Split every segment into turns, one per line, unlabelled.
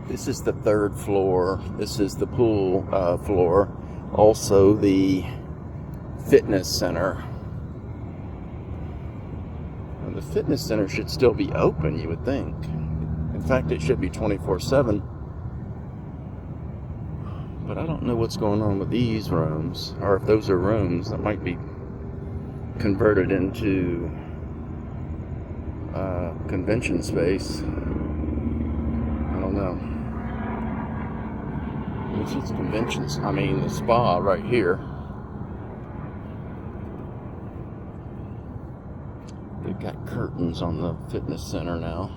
This is the third floor. This is the pool floor. Also the fitness center. And the fitness center should still be open, you would think. In fact, it should be 24/7. But I don't know what's going on with these rooms, or if those are rooms that might be converted into convention space. I don't know. This is conventions. I mean, the spa right here. They've got curtains on the fitness center now.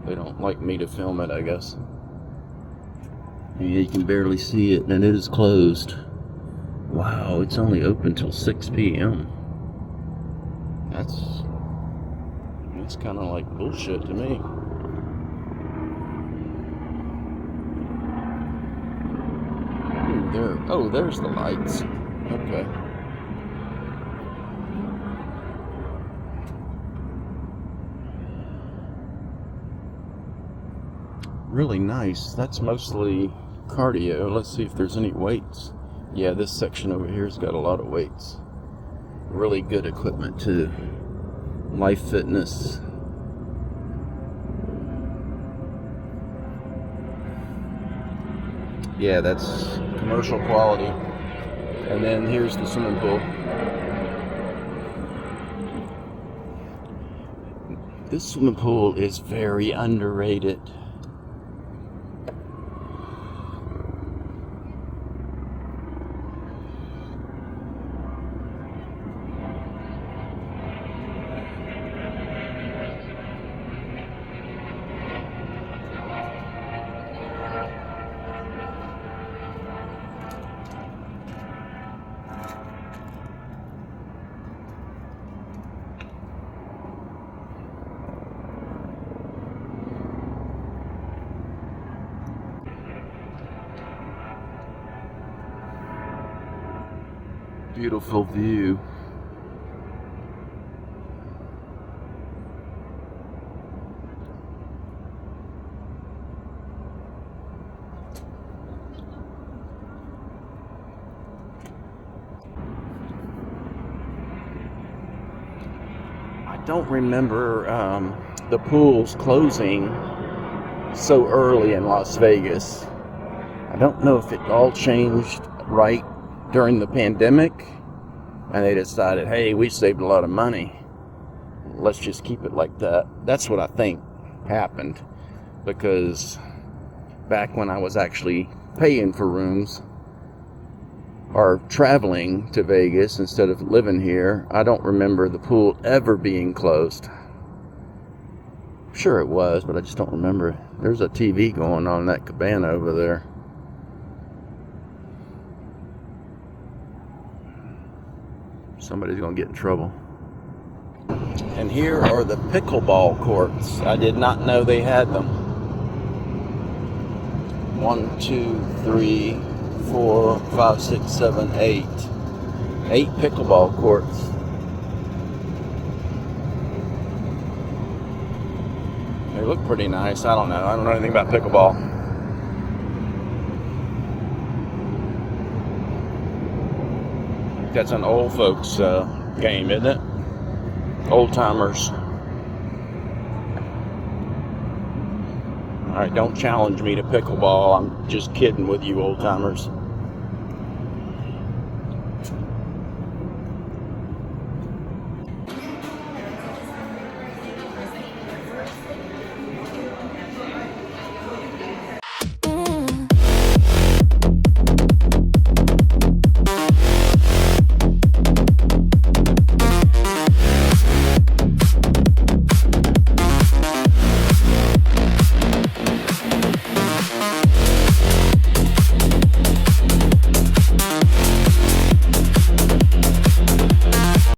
They don't like me to film it, I guess. Yeah, you can barely see it, and it is closed. Wow, it's only open till 6 p.m. That's kind of like bullshit to me. Ooh, there's the lights. Okay. Really nice. That's mostly cardio. Let's see if there's any weights. Yeah, this section over here's got a lot of weights. Really good equipment too. Life Fitness. Yeah, that's commercial quality. And then here's the swimming pool. This swimming pool is very underrated. Beautiful view. I don't remember the pools closing so early in Las Vegas. I don't know if it all changed right during the pandemic and they decided, hey, we saved a lot of money, let's just keep it like that. That's what I think happened, because back when I was actually paying for rooms or traveling to Vegas instead of living here, I don't remember the pool ever being closed. Sure it was, but I just don't remember it. There's a TV going on in that cabana over there. Somebody's gonna get in trouble. And here are the pickleball courts. I did not know they had them. 1, 2, 3, 4, 5, 6, 7, 8. 8 pickleball courts. They look pretty nice. I don't know. I don't know anything about pickleball. That's an old folks game, isn't it? Old timers. Alright, don't challenge me to pickleball. I'm just kidding with you, old timers.